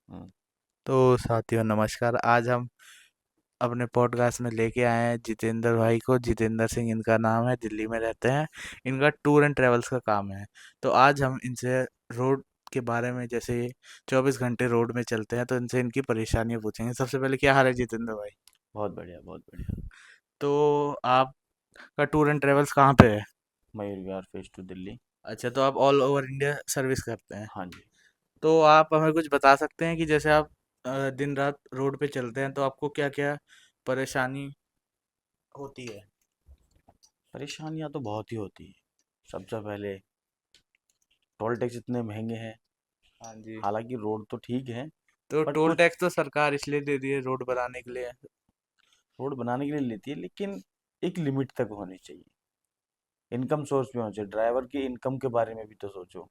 हम्म। तो साथियों नमस्कार। आज हम अपने पॉडकास्ट में लेके आए हैं जितेंद्र भाई को। जितेंद्र सिंह इनका नाम है, दिल्ली में रहते हैं। इनका टूर एंड ट्रेवल्स का काम है। तो आज हम इनसे रोड के बारे में, जैसे 24 घंटे रोड में चलते हैं तो इनसे इनकी परेशानियां पूछेंगे। सबसे पहले, क्या हाल है जितेंद्र भाई? बहुत बढ़िया, बहुत बढ़िया। तो आपका टूर एंड ट्रेवल्स कहाँ पे है? Mayur Vihar phase two Delhi. अच्छा, तो आप ऑल ओवर इंडिया सर्विस करते हैं? हाँ जी। तो आप हमें कुछ बता सकते हैं कि जैसे आप दिन रात रोड पे चलते हैं तो आपको क्या क्या परेशानी होती है? परेशानियां तो बहुत ही होती है। सबसे पहले टोल टैक्स इतने महंगे हैं। हाँ जी। हालांकि रोड तो ठीक है, तो बट टोल कुछ टैक्स तो सरकार इसलिए दे रही है रोड बनाने के लिए। रोड बनाने के लिए लेती है, लेकिन एक लिमिट तक होनी चाहिए। इनकम सोर्स भी होना चाहिए। ड्राइवर की इनकम के बारे में भी तो सोचो।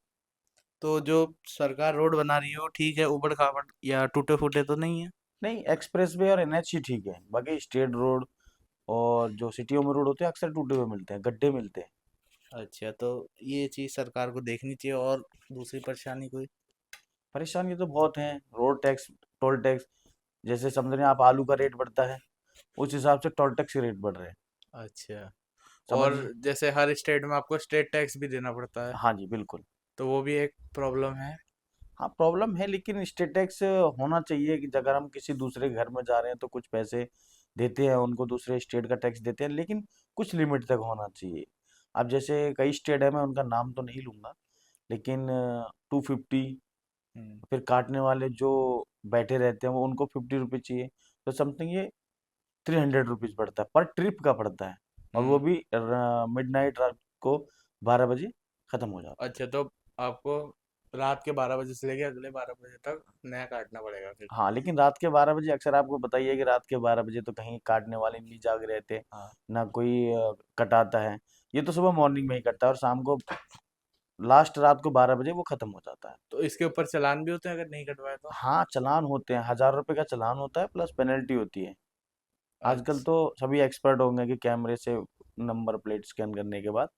तो जो सरकार रोड बना रही है वो ठीक है, उबड़ खाबड़ या टूटे फूटे तो नहीं है? नहीं, एक्सप्रेस वे और एनएच ही ठीक है। बाकी स्टेट रोड और जो सिटियों में रोड होते हैं अक्सर टूटे हुए मिलते हैं, गड्ढे मिलते हैं। अच्छा, तो ये चीज़ सरकार को देखनी चाहिए। और दूसरी परेशानी कोई? परेशानी तो बहुत है। Road tax, toll tax. जैसे समझ रहे हैं आप, आलू का रेट बढ़ता है, उस हिसाब से टोल टैक्स के रेट बढ़ रहे हैं। अच्छा। और समझिए। जैसे हर स्टेट में आपको स्टेट टैक्स भी देना पड़ता है, हाँ जी, बिल्कुल। तो वो भी एक प्रॉब्लम है। हाँ, प्रॉब्लम है, लेकिन स्टेट टैक्स होना चाहिए कि अगर हम किसी दूसरे के घर में जा रहे हैं तो कुछ पैसे देते हैं उनको, दूसरे स्टेट का टैक्स देते हैं, लेकिन कुछ लिमिट तक होना चाहिए। अब जैसे कई स्टेट है, मैं उनका नाम तो नहीं लूंगा, लेकिन 250, हम्म। फिर काटने वाले जो बैठे रहते हैं वो उनको 50 रुपये चाहिए। तो समथिंग ये 300 रुपीज पड़ता है, पर ट्रिप का पड़ता है। और वो हम्म। भी मिड नाइट, रात को 12 बजे खत्म हो जाता है। अच्छा, तो आपको रात के 12 बजे से लेके अगले 12 बजे तक नया काटना पड़ेगा फिर? हाँ, लेकिन रात के 12 बजे अक्सर आपको बताइए कि रात के 12 बजे तो कहीं काटने वाले नहीं जाग रहे थे, हाँ। ना कोई कटाता है। ये तो सुबह मॉर्निंग में ही कटता है और शाम को, लास्ट रात को 12 बजे वो खत्म हो जाता है। तो इसके ऊपर चालान भी होते हैं अगर नहीं कटवाए तो? हाँ, चालान होते हैं। 1000 रुपये का चालान होता है, प्लस पेनल्टी होती है। आजकल अच्छा। तो सभी एक्सपर्ट होंगे कि कैमरे से नंबर प्लेट स्कैन करने के बाद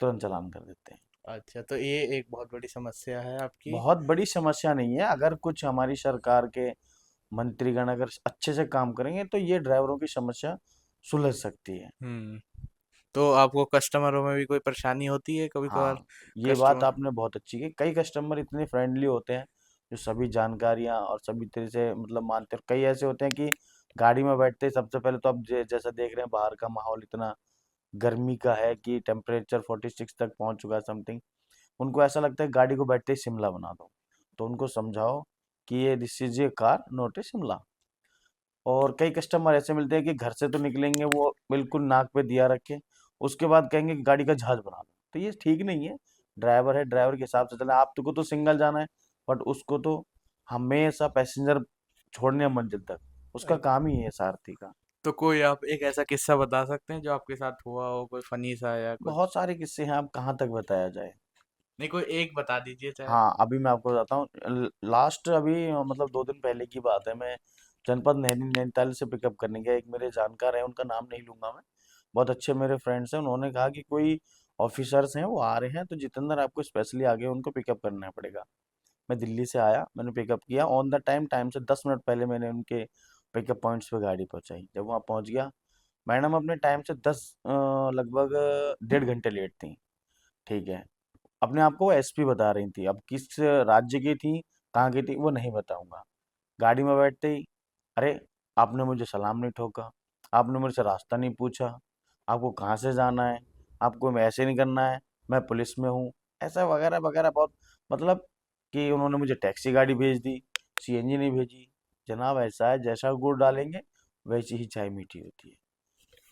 तुरंत चालान कर देते हैं। अच्छा, तो ये एक बहुत बड़ी समस्या है आपकी। बहुत बड़ी समस्या नहीं है। अगर कुछ हमारी सरकार के मंत्रीगण अगर अच्छे से काम करेंगे तो ये ड्राइवरों की समस्या सुलझ सकती है। हम्म। तो आपको कस्टमरों में भी कोई परेशानी होती है कभी कभार? हाँ, ये बात कस्टमर। आपने बहुत अच्छी की। कई कस्टमर इतने फ्रेंडली होते हैं, जो सभी जानकारियां और सभी तरह से मतलब मानते हैं। कई ऐसे होते हैं कि गाड़ी में बैठते ही सबसे पहले तो, अब जैसा देख रहे हैं बाहर का माहौल इतना गर्मी का है कि टेम्परेचर 46 तक पहुंच चुका है समथिंग। उनको ऐसा लगता है गाड़ी को बैठते ही शिमला बना दो। तो उनको समझाओ कि ये this is a car, not a Shimla. और कई कस्टमर ऐसे मिलते हैं कि घर से तो निकलेंगे वो बिल्कुल नाक पे दिया रखे, उसके बाद कहेंगे कि गाड़ी का जहाज बना दो। तो ये ठीक नहीं है। ड्राइवर है, ड्राइवर के हिसाब से चलना है। आपको तो सिंगल जाना है, बट उसको तो हमेशा पैसेंजर छोड़ने मंजिल तक, उसका काम ही है सारथी का। तो कोई आप एक ऐसा किस्सा बता सकते हैं जो आपके साथ हुआ हो, कोई फनी सा या बहुत कुछ? सारे किस्से हैं, आप कहाँ तक बताया जाए। नहीं, कोई एक बता दीजिए चाहे। हाँ, अभी मैं आपको बताता हूँ। लास्ट अभी मतलब 2 दिन पहले की बात है। मैं जनपद नैनीताल से पिकअप करने गया। एक मेरे जानकार हैं, उनका नाम नहीं लूंगा मैं। बहुत अच्छे मेरे फ्रेंड्स हैं। उन्होंने कहा कि कोई ऑफिसर्स हैं वो आ रहे हैं, तो जितेंद्र आपको स्पेशली आगे उनको पिकअप करना पड़ेगा। मैं दिल्ली से आया, मैंने पिकअप किया ऑन द टाइम। टाइम से 10 मिनट पहले मैंने उनके पिकअप पॉइंट्स पे गाड़ी पहुंचाई। जब वहाँ पहुंच गया, मैडम अपने टाइम से लगभग 1.5 घंटे लेट थी। ठीक है। अपने आप को एसपी बता रही थी। अब किस राज्य की थी, कहाँ की थी, वो नहीं बताऊंगा। गाड़ी में बैठते ही, अरे आपने मुझे सलाम नहीं ठोका, आपने मुझसे रास्ता नहीं पूछा, आपको कहाँ से जाना है, आपको ऐसे नहीं करना है, मैं पुलिस में हूँ, ऐसा वगैरह वगैरह बहुत। मतलब कि उन्होंने मुझे टैक्सी गाड़ी भेज दी, सीएनजी नहीं भेजी। जनाब ऐसा है, जैसा गुड़ डालेंगे वैसी ही चाय मीठी होती है।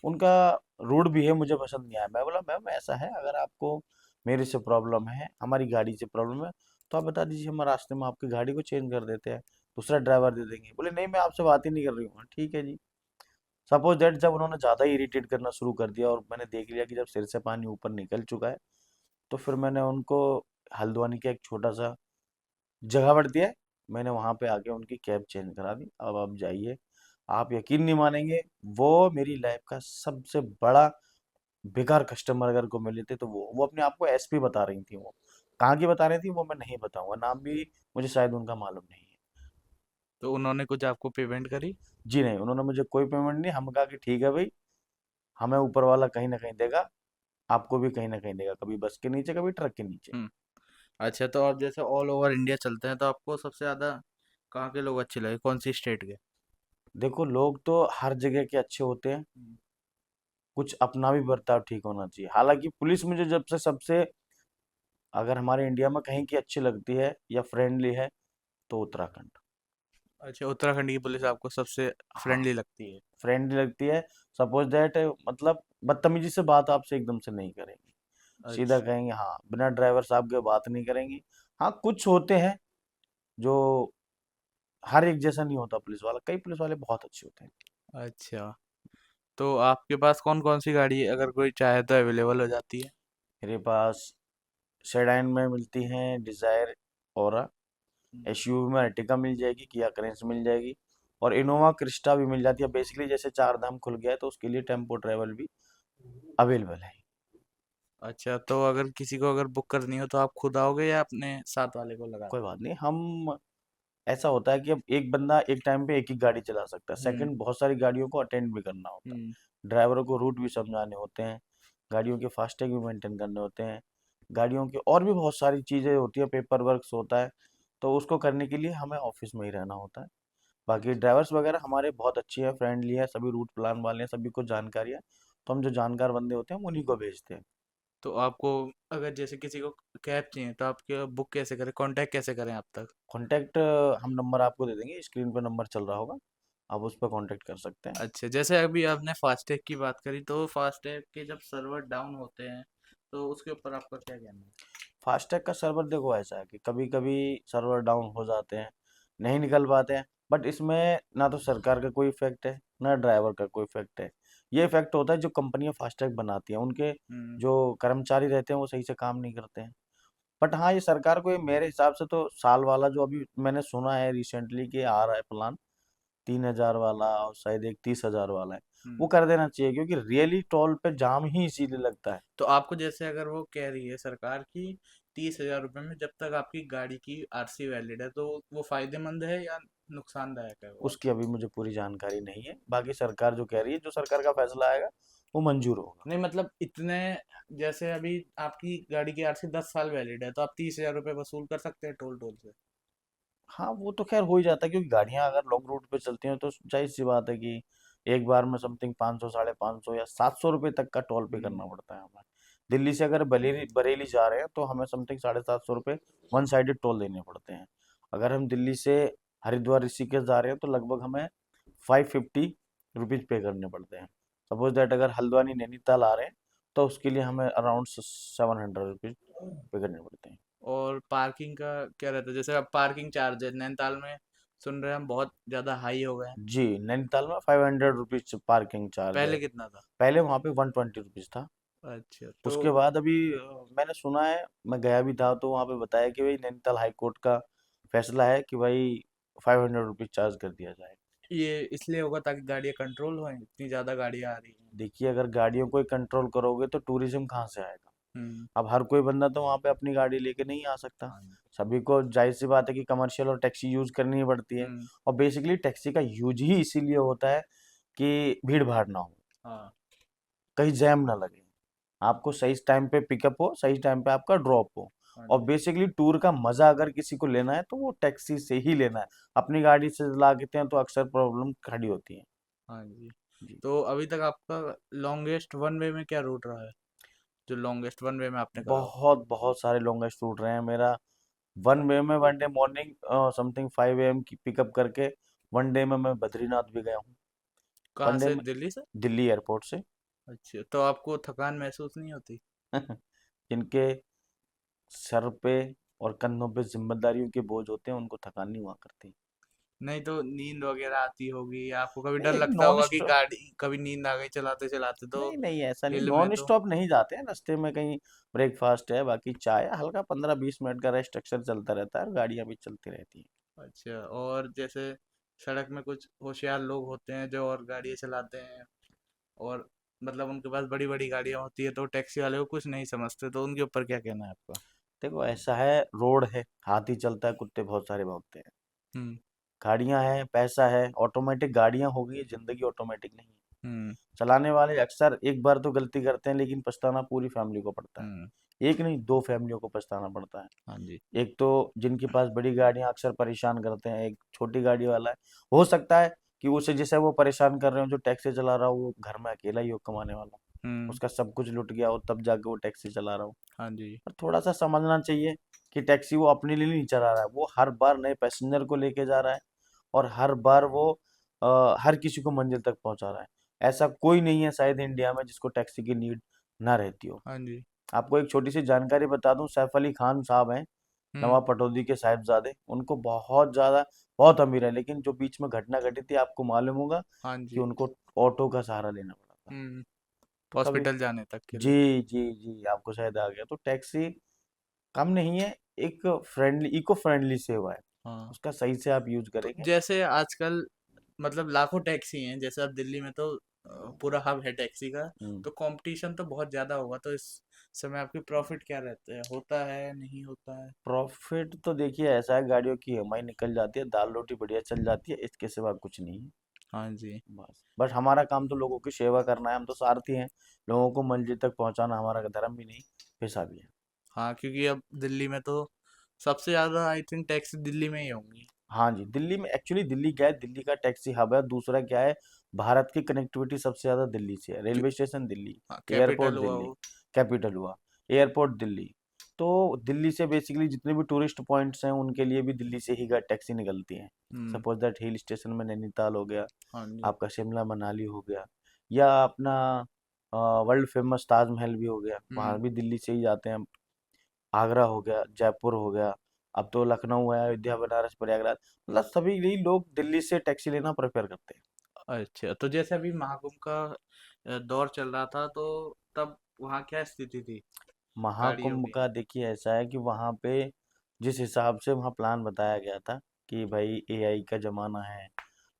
उनका रूड बिहेव मुझे पसंद नहीं आया। मैं बोला मैम ऐसा है, अगर आपको मेरे से प्रॉब्लम है, हमारी गाड़ी से प्रॉब्लम है, तो आप बता दीजिए, हम रास्ते में आपकी गाड़ी को चेंज कर देते हैं, दूसरा ड्राइवर दे देंगे। बोले नहीं, मैं आपसे बात ही नहीं कर रही हूँ। हाँ, ठीक है जी। सपोज दैट जब उन्होंने ज़्यादा इरिटेट करना शुरू कर दिया और मैंने देख लिया कि जब सिर से पानी ऊपर निकल चुका है, तो फिर मैंने उनको हल्द्वानी का एक छोटा सा जगह बढ़ दिया है, मैंने वहां पे आके उनकी कैब चेंज करा दी। अब आप जाइए। आप यकीन नहीं मानेंगे, वो मेरी लाइफ का सबसे बड़ा बेकार कस्टमर अगर को मिले थे तो वो अपने आप को एसपी बता रही थी। वो कहाँ की बता रही थी वो मैं नहीं बताऊंगा, नाम भी मुझे शायद उनका मालूम नहीं है। तो उन्होंने कुछ आपको पेमेंट करी? जी नहीं, उन्होंने मुझे कोई पेमेंट नहीं, हम कहा कि ठीक है भाई, हमें ऊपर वाला कहीं ना कहीं देगा, आपको भी कहीं ना कहीं देगा, कभी बस के नीचे कभी ट्रक के नीचे। हम्म। अच्छा, तो आप जैसे ऑल ओवर इंडिया चलते हैं तो आपको सबसे ज़्यादा कहाँ के लोग अच्छे लगे, कौन सी स्टेट के? देखो, लोग तो हर जगह के अच्छे होते हैं, हम्म। कुछ अपना भी बर्ताव ठीक होना चाहिए। हालांकि पुलिस मुझे जब से सबसे, अगर हमारे इंडिया में कहीं की अच्छी लगती है या फ्रेंडली है, तो उत्तराखंड। अच्छा, उत्तराखंड की पुलिस आपको सबसे हाँ, फ्रेंडली लगती है? फ्रेंडली लगती है। सपोज दैट, मतलब बदतमीजी से बात आपसे एकदम से नहीं करेंगे, सीधा अच्छा। कहेंगे हाँ, बिना ड्राइवर साहब के बात नहीं करेंगे। हाँ, कुछ होते हैं जो, हर एक जैसा नहीं होता पुलिस वाला, कई पुलिस वाले बहुत अच्छे होते हैं। अच्छा, तो आपके पास कौन कौन सी गाड़ी है, अगर कोई चाहे तो अवेलेबल हो जाती है? मेरे पास सेडान में मिलती हैं डिजायर, और हम्म। एसयूवी में अर्टिगा मिल जाएगी, किया करेंस मिल जाएगी, और इनोवा क्रिस्टा भी मिल जाती है। बेसिकली जैसे चार धाम खुल गया है तो उसके लिए टेम्पो ट्रेवल भी अवेलेबल है। अच्छा, तो अगर किसी को अगर बुक करनी हो तो आप खुद आओगे या अपने साथ वाले को लगा कोई देंगे? बात नहीं, हम, ऐसा होता है कि अब एक बंदा एक टाइम पे एक ही गाड़ी चला सकता है, हम्म। सेकंड बहुत सारी गाड़ियों को अटेंड भी करना होता हम्म। है, ड्राइवरों को रूट भी समझाने होते हैं, गाड़ियों के फास्टैग भी मेंटेन करने होते हैं, गाड़ियों की और भी बहुत सारी चीज़ें होती है, पेपर वर्क्स होता है, तो उसको करने के लिए हमें ऑफिस में ही रहना होता है। बाकी ड्राइवर्स वगैरह हमारे बहुत अच्छे हैं, फ्रेंडली है, सभी रूट प्लान वाले हैं, सभी को जानकारी है, तो हम जो जानकार बंदे होते हैं हम उन्हीं को भेजते हैं। तो आपको अगर जैसे किसी को कैब चाहिए तो आपके बुक कैसे करें, कांटेक्ट कैसे करें आप तक? कॉन्टैक्ट, हम नंबर आपको दे देंगे, स्क्रीन पे नंबर चल रहा होगा, आप उस पर कॉन्टैक्ट कर सकते हैं। अच्छा, जैसे अभी आपने फास्टैग की बात करी, तो फास्टैग के जब सर्वर डाउन होते हैं तो उसके ऊपर आपका क्या कहना है? फास्टैग का सर्वर देखो ऐसा है कि कभी कभी सर्वर डाउन हो जाते हैं, नहीं निकल पाते हैं, बट इसमें ना तो सरकार का कोई इफेक्ट है, ना ड्राइवर का कोई इफेक्ट है। ये इफेक्ट होता है जो कंपनियां फास्टैग बनाती हैं, उनके हम्म। जो कर्मचारी रहते हैं वो सही से काम नहीं करते हैं। बट हाँ, ये सरकार को, ये मेरे हिसाब से तो साल वाला जो अभी मैंने सुना है रिसेंटली कि आ रहा है प्लान, 3,000 वाला और शायद एक 30,000 वाला है, वो हम्म। कर देना चाहिए, क्योंकि रियली टोल पे जाम ही इसीलिए लगता है। तो आपको जैसे अगर वो कह रही है सरकार की 30,000 रुपये में जब तक आपकी गाड़ी की आरसी वैलिड है, तो वो फायदेमंद है या नुकसानदायक है वो? उसकी अभी मुझे पूरी जानकारी नहीं है, बाकी सरकार जो कह रही है, जो सरकार का फैसला आएगा वो मंजूर होगा। नहीं, मतलब इतने, जैसे अभी आपकी गाड़ी की आरसी 10 साल वैलिड है तो आप 30,000 रुपये वसूल कर सकते हैं टोल टोल से? हाँ, वो तो खैर हो ही जाता है, क्योंकि गाड़ियां अगर लॉन्ग रूट पे चलती हैं तो जाहिर सी बात है कि एक बार में समथिंग 500, 550 या 700 रुपये तक का टोल पे हम्म। करना पड़ता है हमें। दिल्ली से अगर बरेली बरेली जा रहे हैं तो हमें समथिंग 750 रुपये वन साइडेड टोल देने पड़ते हैं। अगर हम दिल्ली से हरिद्वार ऋषिकेश जा रहे हैं तो लगभग हमें 550 रुपीज पे करने पड़ते हैं। सपोज दैट अगर हल्द्वानी नैनीताल आ रहे हैं तो उसके लिए हमें अराउंड 700 रुपीज पे करने पड़ते हैं। और पार्किंग का क्या रहता है, जैसे अब पार्किंग चार्ज है नैनीताल में, सुन रहे हैं हम बहुत ज़्यादा हाई हो गए हैं। जी, नैनीताल में 500 रुपीज पार्किंग चार्ज है। पहले कितना था? पहले वहाँ पे 120 रुपीज था। अच्छा, तो उसके बाद अभी मैंने सुना है, मैं गया भी था तो वहाँ पे बताया कि भाई नैनीताल हाई कोर्ट का फैसला है कि भाई 500 रुपीज चार्ज कर दिया जाए। ये इसलिए होगा ताकि गाड़ियाँ कंट्रोल हों, इतनी ज़्यादा गाड़ियाँ आ रही हैं। देखिए, अगर गाड़ियों को कंट्रोल करोगे तो टूरिज्म कहाँ से आएगा? हम्म। अब हर कोई बंदा तो वहाँ पे अपनी गाड़ी लेके नहीं आ सकता, हाँ। सभी को जाहिर सी बात है कि कमर्शियल और टैक्सी यूज करनी ही पड़ती है। हम्म। और बेसिकली टैक्सी का यूज ही इसीलिए होता है कि भीड़ भाड़ ना हो, हाँ। कहीं जैम ना लगे, आपको सही टाइम पे पिकअप हो, सही टाइम पे आपका ड्रॉप हो। हाँ और जी। बेसिकली टूर का मजा अगर किसी को लेना है तो वो टैक्सी से ही लेना है, अपनी गाड़ी से लाते हैं तो अक्सर प्रॉब्लम खड़ी होती है। हाँ जी। जी, तो अभी तक आपका लॉन्गेस्ट वन वे में क्या रूट रहा है, जो लॉन्गेस्ट वन वे में आपने करा हो? बहुत बहुत सारे लॉन्गेस्ट रूट रहे हैं मेरा। वन वे में one day morning something 5 AM की पिकअप करके वन डे में मैं बद्रीनाथ भी गया हूँ। कहाँ वन डे से, में दिल्ली से? दिल्ली एयरपोर्ट से। अच्छा, तो आपको थकान महसूस नहीं होती? जिनके सर पे और कंधों पे जिम्मेदारियों के बोझ होते हैं उनको थकान नहीं हुआ करती। नहीं तो नींद वगैरह आती होगी या आपको कभी नहीं डर नहीं, लगता नॉन होगा कि स्टॉप, गाड़ी कभी नींद आ गई चलाते चलाते तो? नहीं नहीं, ऐसा नहीं, हिल में नॉन तो? स्टॉप नहीं जाते हैं, रास्ते में कहीं ब्रेकफास्ट है, बाकी चाय, हल्का 15-20 मिनट का रेस्ट अक्सर चलता रहता है और गाड़ियां भी चलती रहती हैं। अच्छा, और जैसे सड़क में कुछ होशियार लोग होते हैं जो और गाड़ियाँ चलाते हैं, और मतलब उनके पास बड़ी बड़ी गाड़ियाँ होती है तो टैक्सी वाले को कुछ नहीं समझते, तो उनके ऊपर क्या कहना है आपका? देखो ऐसा है, रोड है, हाथी चलता है, कुत्ते बहुत सारे भौंकते हैं। हम्म। गाड़ियां हैं, पैसा है, ऑटोमेटिक गाड़ियां हो गई, जिंदगी ऑटोमेटिक नहीं है। हम्म। चलाने वाले अक्सर एक बार तो गलती करते हैं, लेकिन पछताना पूरी फैमिली को पड़ता है। हम्म। एक नहीं, दो फैमिलियों को पछताना पड़ता है। हाँ जी। एक तो जिनके पास बड़ी गाड़ियां अक्सर परेशान करते हैं, एक छोटी गाड़ी वाला है। हो सकता है कि उसे जिसे वो परेशान कर रहे हो, जो टैक्सी चला रहा हो, वो घर में अकेला ही हो कमाने वाला, हम्म। उसका सब कुछ लुट गया हो तब जाके वो टैक्सी चला रहा हो। हाँ जी। पर थोड़ा सा समझना चाहिए कि टैक्सी वो अपने लिए नहीं चला रहा है, वो हर बार नए पैसेंजर को लेके जा रहा है, और हर बार वो हर किसी को मंजिल तक पहुंचा रहा है। ऐसा कोई नहीं है शायद इंडिया में जिसको टैक्सी की नीड ना रहती हो। हाँ जी। आपको एक छोटी सी जानकारी बता दूं, सैफ अली खान साहब हैं, हम्म। नवाब पटौदी के साहिबजादे, उनको बहुत ज्यादा, बहुत अमीर है, लेकिन जो बीच में घटना घटी थी आपको मालूम होगा हाँ कि जी। उनको ऑटो का सहारा लेना पड़ा था। हम्म। तो कभी, हॉस्पिटल जाने तक के लिए। जी जी जी, आपको शायद आ गया, तो टैक्सी कम नहीं है, एक फ्रेंडली, इको फ्रेंडली सेवा है, हाँ। उसका सही से आप यूज तो करेंगे। जैसे आजकल मतलब लाखों टैक्सी हैं, जैसे अब दिल्ली में तो पूरा हब है टैक्सी का। हम्म। तो कंपटीशन तो बहुत ज़्यादा होगा, तो इस समय आपकी प्रॉफिट क्या रहता है, होता है नहीं होता है? प्रॉफिट तो देखिए ऐसा है, गाड़ियों की ईएमआई निकल जाती है, दाल रोटी बढ़िया चल जाती है, इसके सिवा कुछ नहीं है। हाँ जी। बस हमारा काम तो लोगों की सेवा करना है, हम तो सारथी हैं, लोगों को मंजिल तक पहुंचाना हमारा धर्म भी नहीं, पेशा भी है। हाँ, क्योंकि अब दिल्ली में तो सबसे ज़्यादा आई थिंक टैक्सी दिल्ली में ही होंगी। हाँ जी, दिल्ली में एक्चुअली, दिल्ली क्या है, दिल्ली का टैक्सी हब है, दूसरा क्या है, भारत की कनेक्टिविटी सबसे ज्यादा दिल्ली से है, क्यों? रेलवे स्टेशन दिल्ली, हाँ, एयरपोर्ट कैपिटल हुआ दिल्ली, वो। कैपिटल हुआ, एयरपोर्ट दिल्ली। तो दिल्ली से बेसिकली जितने भी टूरिस्ट पॉइंट्स हैं उनके लिए भी दिल्ली से ही टैक्सी निकलती हैं। हम्म। सपोज दैट हिल स्टेशन में नैनीताल हो गया, हाँ जी। आपका शिमला मनाली हो गया, या अपना वर्ल्ड फेमस ताजमहल भी हो गया, वहाँ हम्म। भी दिल्ली से ही जाते हैं। आगरा हो गया, जयपुर हो गया, अब तो लखनऊ है, अयोध्या, बनारस, प्रयागराज, मतलब सभी यही लोग दिल्ली से टैक्सी लेना प्रेफर करते हैं। अच्छा, तो जैसे अभी महाकुंभ का दौर चल रहा था, तो तब वहाँ क्या स्थिति थी गाड़ियों महाकुंभ की? का देखिए ऐसा है कि वहाँ पे जिस हिसाब से वहाँ प्लान बताया गया था कि भाई एआई का जमाना है,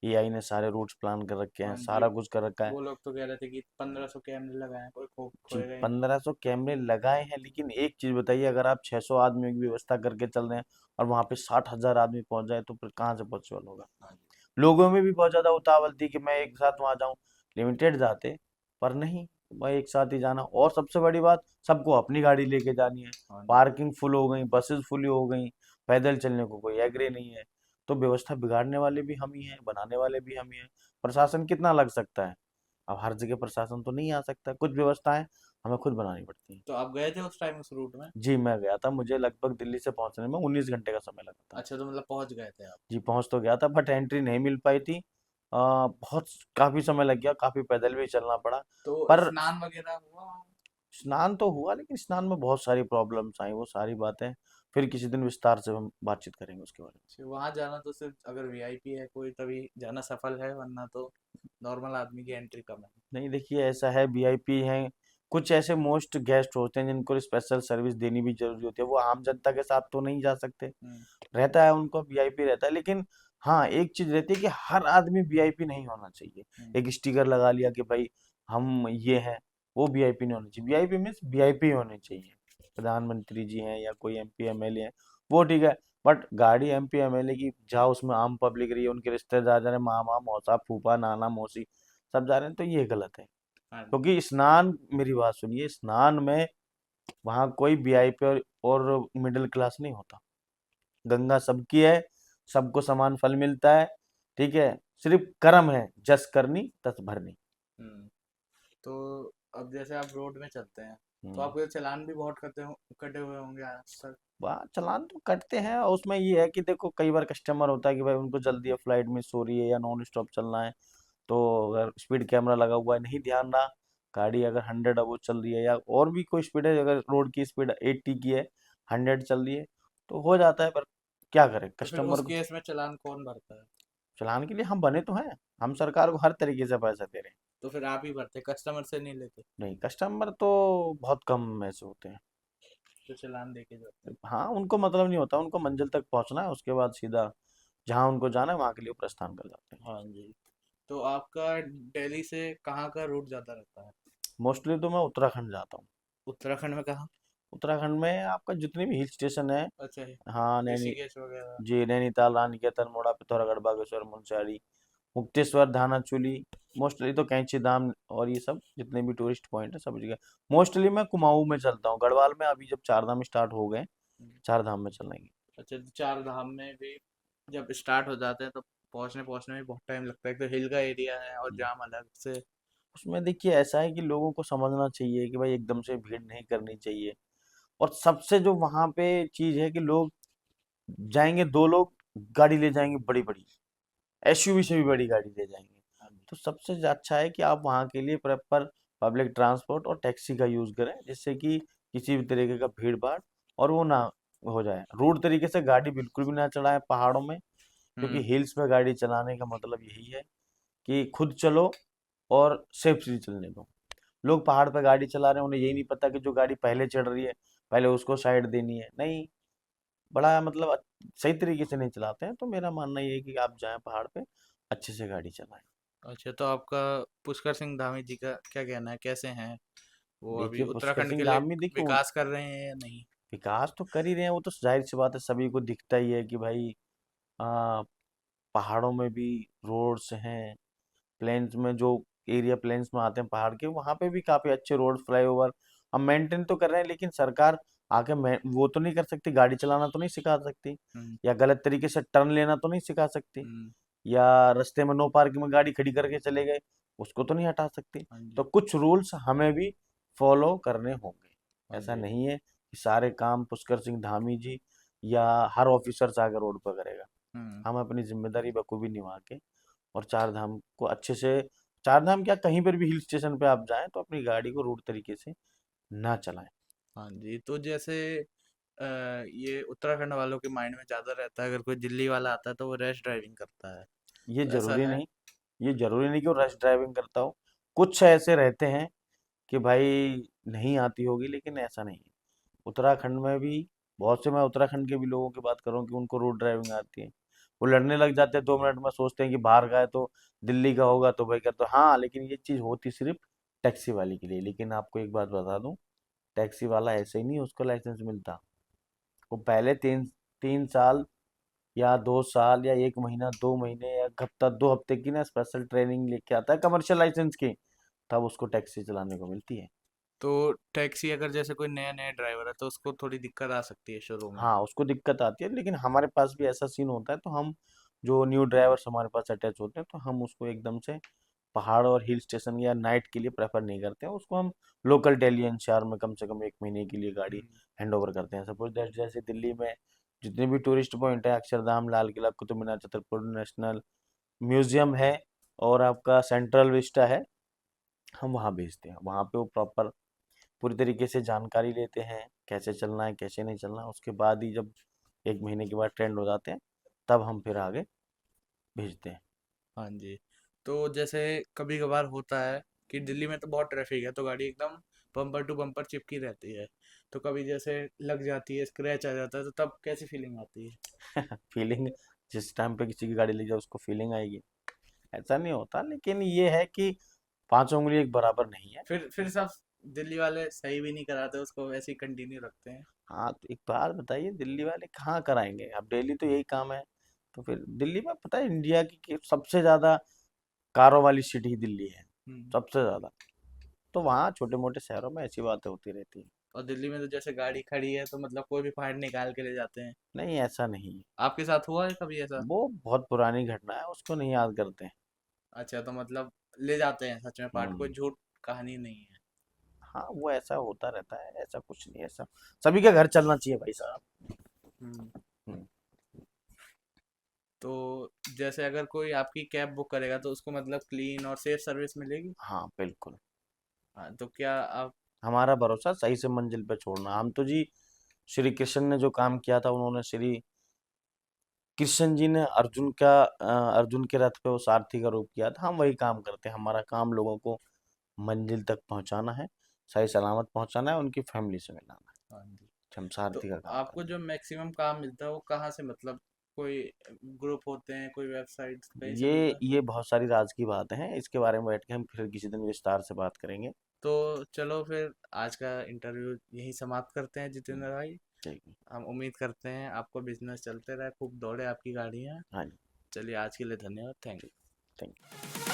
एआई ने सारे रूट्स प्लान कर रखे हैं, हाँ जी। सारा कुछ कर रखा है। वो लोग तो कह रहे थे कि 1500 कैमरे लगाए हैं, कोई जी, खोएगा ही नहीं। 1500 कैमरे लगाए हैं, लेकिन एक चीज बताइए, अगर आप 600 आदमियों की व्यवस्था करके चल रहे हैं और वहां पे 60,000 आदमी पहुंच जाए तो फिर कहाँ से पॉसिबल होगा। हाँ जी। लोगों में भी बहुत ज्यादा उतावल थी कि मैं एक साथ वहां जाऊं, लिमिटेड जाते, पर नहीं, मैं एक साथ ही जाना, और सबसे बड़ी बात, सबको अपनी गाड़ी लेके जानी है, हाँ जी। पार्किंग फुल हो गई, बसेस फुल हो गई, पैदल चलने को कोई एग्री नहीं है। तो व्यवस्था बिगाड़ने वाले भी हम ही हैं, बनाने वाले भी हम ही हैं। प्रशासन कितना लग सकता है, अब हर जगह प्रशासन तो नहीं आ सकता, कुछ व्यवस्थाएं हमें खुद बनानी पड़ती हैं। तो आप गए थे उस टाइम उस रूट में? जी, मैं गया था, मुझे लगभग दिल्ली से पहुंचने में 19 घंटे का समय लगा था। अच्छा, तो मतलब पहुंच गए थे आप? जी, पहुंच तो गया था, बट एंट्री नहीं मिल पाई थी। बहुत काफी समय लग गया, काफी पैदल भी चलना पड़ा। तो पर स्नान वगैरह हुआ? स्नान तो हुआ, लेकिन स्नान में बहुत सारी प्रॉब्लम्स आई, वो सारी बातें फिर किसी दिन विस्तार से हम बातचीत करेंगे उसके बारे में। वहां जाना तो सिर्फ अगर वीआईपी है कोई तभी जाना सफल है, वरना तो नॉर्मल आदमी की एंट्री कम है। नहीं देखिए, ऐसा है, वीआईपी हैं, कुछ ऐसे मोस्ट गेस्ट होते हैं जिनको स्पेशल सर्विस देनी भी जरूरी होती है, वो आम जनता के साथ तो नहीं जा सकते, हम्म। रहता है उनको वीआईपी रहता है, लेकिन हाँ एक चीज रहती है कि हर आदमी वीआईपी नहीं होना चाहिए। हम्म। एक स्टिकर लगा लिया कि भाई हम ये हैं, वो वीआईपी नहीं होना चाहिए, वीआईपी मीन्स वीआईपी होने चाहिए। प्रधानमंत्री जी हैं या कोई एमपी एमएलए हैं, वो ठीक है, बट गाड़ी एमपी एमएलए की जाओ, उसमें आम पब्लिक रही है, उनके रिश्तेदार जा रहे हैं, मामा मौसा फूफा नाना मौसी सब जा रहे हैं, तो ये गलत है। हाँ जी। क्योंकि स्नान, मेरी बात सुनिए, स्नान में वहां कोई वीआईपी और मिडिल क्लास नहीं होता, गंगा सबकी है, सबको समान फल मिलता है, ठीक है, सिर्फ कर्म है, जस करनी तस भरनी। हम्म। तो अब जैसे आप रोड में चलते हैं, तो हम्म। आपके चालान भी बहुत कटे हुए होंगे आज तक? वहाँ चालान तो कटते हैं, और उसमें ये है कि देखो कई बार कस्टमर होता है कि भाई उनको जल्दी है, फ्लाइट मिस हो रही है या नॉन स्टॉप चलना है, तो अगर स्पीड कैमरा लगा हुआ है, नहीं ध्यान रहा, गाड़ी अगर 100 अबो चल रही है या और भी कोई स्पीड है, अगर रोड की स्पीड 80 की है, 100 चल रही है, तो हो जाता है, पर क्या करें तो फिर कस्टमर उस को। केस में चालान कौन भरता है? चलाने के लिए हम बने तो हैं, हम सरकार को हर तरीके से पैसा दे रहे हैं। तो फिर आप ही भरते, कस्टमर से नहीं लेते? नहीं, कस्टमर तो बहुत कम ऐसे होते हैं। तो चालान दे के जाते हैं। हाँ, उनको मतलब नहीं होता, उनको मंजिल तक पहुंचना है, उसके बाद सीधा जहाँ उनको जाना है वहां के लिए प्रस्थान कर जाते हैं। हाँ जी। तो आपका दिल्ली से कहाँ का रूट ज़्यादा रहता है? मोस्टली तो मैं उत्तराखंड जाता हूँ। उत्तराखंड में कहाँ? उत्तराखंड में आपका जितने भी हिल स्टेशन है, अच्छा है, हाँ, नैनी ऋषिकेश वगैरह। जी, नैनीताल, रानीखेत, अल्मोड़ा, पिथौरागढ़, बागेश्वर, मुनस्यारी, मुक्तेश्वर, धानाचूली, मोस्टली तो कैंची धाम और ये सब जितने भी टूरिस्ट पॉइंट है सब जगह। मोस्टली मैं कुमाऊं में चलता हूँ, गढ़वाल में अभी जब चार धाम स्टार्ट हो गए, चार धाम में चलेंगे। अच्छा, तो चार धाम में भी जब स्टार्ट हो जाते हैं तो पहुंचने पहुंचने में बहुत टाइम लगता है, तो हिल का एरिया है और हम्म। जाम अलग से। उसमें देखिए ऐसा है कि लोगों को समझना चाहिए कि भाई एकदम से भीड़ नहीं करनी चाहिए। और सबसे जो वहां पे चीज है कि लोग जाएंगे, दो लोग गाड़ी ले जाएंगे बड़ी बड़ी, एसयूवी से भी बड़ी गाड़ी ले जाएंगे। हाँ जी। तो सबसे अच्छा है कि आप वहाँ के लिए प्रॉपर पब्लिक ट्रांसपोर्ट और टैक्सी का यूज़ करें, जिससे कि किसी भी तरीके का भीड़ भाड़ और वो ना हो जाए। रूट तरीके से गाड़ी बिल्कुल भी ना चलाएं पहाड़ों में, क्योंकि हम्म। हिल्स में गाड़ी चलाने का मतलब यही है कि खुद चलो और सेफ्टी चलने दो। लोग पहाड़ पे गाड़ी चला रहे हैं, उन्हें यही नहीं पता कि जो गाड़ी पहले चढ़ रही है पहले उसको साइड देनी है, नहीं, बड़ा मतलब सही तरीके से नहीं चलाते हैं। तो मेरा मानना ये है कि आप जाएं पहाड़ पे, अच्छे से गाड़ी चलाएं। अच्छा, तो आपका पुष्कर सिंह धामी जी का क्या कहना है, कैसे हैं वो? अभी देखिए पुष्कर उत्तराखंड सिंह के लिए धामी, देखिए विकास कर रहे हैं या नहीं? विकास तो कर ही रहे हैं, वो तो जाहिर सी बात है, सभी को दिखता ही है कि भाई आ, पहाड़ों में भी रोड्स हैं, प्लेन्स में जो एरिया प्लेन्स में आते हैं पहाड़ के, वहाँ पे भी काफी अच्छे रोड फ्लाईओवर हम मेंटेन तो कर रहे हैं। लेकिन सरकार आके वो तो नहीं कर सकती, गाड़ी चलाना तो नहीं सिखा सकती, हम्म। या गलत तरीके से टर्न लेना तो नहीं सिखा सकती, हम्म। या रास्ते में नो पार्किंग में गाड़ी खड़ी करके चले गए उसको तो नहीं हटा सकती। हाँ तो जी। कुछ रूल्स हमें भी फॉलो करने होंगे। हाँ ऐसा जी। नहीं है कि सारे काम पुष्कर सिंह धामी जी या हर ऑफिसर आकर रोड पर करेगा। हम्म। हम अपनी जिम्मेदारी बखूबी निभा के और चार धाम को अच्छे से, चार धाम क्या, कहीं पर भी हिल स्टेशन पे आप जाएं तो अपनी गाड़ी को रूट तरीके से ना चलाएं। हाँ जी, तो जैसे ये उत्तराखंड वालों के माइंड में ज़्यादा रहता है, अगर कोई दिल्ली वाला आता है तो वो रैश ड्राइविंग करता है, ये तो ऐसा जरूरी है? नहीं, ये जरूरी नहीं कि वो रश ड्राइविंग करता हो। कुछ ऐसे रहते हैं कि भाई नहीं आती होगी, लेकिन ऐसा नहीं है। उत्तराखंड में भी बहुत से, मैं उत्तराखंड के भी लोगों की बात करूं कि उनको रोड ड्राइविंग आती है, वो लड़ने लग जाते हैं 2 मिनट में, सोचते हैं कि बाहर का है तो दिल्ली का होगा तो भाई कर, तो हाँ, लेकिन ये चीज़ होती सिर्फ टैक्सी वाले के लिए। लेकिन आपको एक बात बता दूं, टैक्सी वाला ऐसे ही नहीं उसको लाइसेंस मिलता। वो पहले 3 3 साल या 2 साल या 1 महीना, 2 महीने या एक हफ्ता, 2 हफ्ते की ना स्पेशल ट्रेनिंग लेके आता है कमर्शियल लाइसेंस की, तब उसको टैक्सी चलाने को मिलती है। तो टैक्सी अगर जैसे कोई नया नया ड्राइवर है तो उसको थोड़ी दिक्कत आ सकती है शुरू में। हाँ, उसको दिक्कत आती है, लेकिन हमारे पास भी ऐसा सीन होता है, तो हम जो न्यू ड्राइवर्स हमारे पास अटैच होते हैं तो हम उसको एकदम से पहाड़ और हिल स्टेशन या नाइट के लिए प्रेफर नहीं करते हैं। उसको हम लोकल दिल्ली एनसीआर में कम से कम 1 महीने के लिए गाड़ी हम्म। हैंड ओवर करते हैं। सपोज जैसे दिल्ली में जितने भी टूरिस्ट पॉइंट है, अक्षरधाम, लाल किला, कुतुब मीनार, छतरपुर नेशनल म्यूजियम है और आपका सेंट्रल विस्टा है, हम वहाँ भेजते हैं। वहाँ पे वो प्रॉपर पूरी तरीके से जानकारी लेते हैं कैसे चलना है कैसे नहीं चलना है। उसके बाद ही जब 1 महीने के बाद ट्रेंड हो जाते हैं, तब हम फिर आगे भेजते हैं। हाँ जी। तो जैसे कभी कभार होता है कि दिल्ली में तो बहुत ट्रैफिक है, तो गाड़ी एकदम बम्पर टू बम्पर चिपकी रहती है, तो कभी जैसे लग जाती है, स्क्रैच आ जाता है, तो तब कैसी फीलिंग आती है? फीलिंग, जिस टाइम पे किसी की गाड़ी ले जाओ उसको फीलिंग आएगी, ऐसा नहीं होता। लेकिन ये है कि पांचों उंगली एक बराबर नहीं है। फिर सब दिल्ली वाले सही भी नहीं कराते, उसको वैसे ही कंटिन्यू रखते हैं। हाँ, तो एक बात बताइए, दिल्ली वाले कहाँ कराएंगे? अब डेली तो यही काम है। तो फिर दिल्ली में पता है इंडिया की सबसे ज्यादा कारों वाली सिटी दिल्ली है, हम्म। सबसे ज्यादा। तो वहाँ छोटे मोटे शहरों में ऐसी बातें होती रहती हैं। और दिल्ली में तो जैसे गाड़ी खड़ी है तो मतलब कोई भी फाइट निकाल के ले जाते हैं। नहीं, ऐसा नहीं है। आपके साथ हुआ है कभी ऐसा? वो बहुत पुरानी घटना है, उसको नहीं याद करते हैं। अच्छा, तो मतलब ले जाते हैं सच में पार्ट, कोई हम्म। झूठ कहानी नहीं है। हाँ, वो ऐसा होता रहता है, ऐसा कुछ नहीं है। ऐसा सभी के घर चलना चाहिए भाई साहब। हम्म। हम्म। तो जैसे अगर कोई आपकी कैब बुक करेगा तो उसको मतलब क्लीन और सेफ सर्विस मिलेगी? हाँ बिल्कुल। हाँ, तो क्या आप? हमारा भरोसा सही से मंजिल पे छोड़ना। हम तो जी, श्री कृष्ण ने जो काम किया था, उन्होंने श्री कृष्ण जी ने अर्जुन के रथ पे वो सारथी का रूप किया था, हम वही काम करते हैं। हमारा काम लोगों को मंजिल तक पहुंचाना है, सही सलामत पहुंचाना है, उनकी फैमिली से मिलाना हाँ जी। है। हम तो सारथी का काम आपको करते जो मैक्सिमम काम मिलता है वो कहाँ से, मतलब कोई ग्रुप होते हैं, कोई वेबसाइट हैं। कहीं से ये मिलता है? ये बहुत सारी राज की बातें हैं, इसके बारे में बैठ के हम फिर किसी दिन विस्तार से बात करेंगे। तो चलो फिर आज का इंटरव्यू यही समाप्त करते हैं हम्म, जितेंद्र भाई। ठीक है। हम उम्मीद करते हैं आपको बिजनेस चलते रहे, खूब दौड़े आपकी गाड़ियाँ। हाँ जी। चलिए आज के लिए धन्यवाद, थैंक यू। Thank you.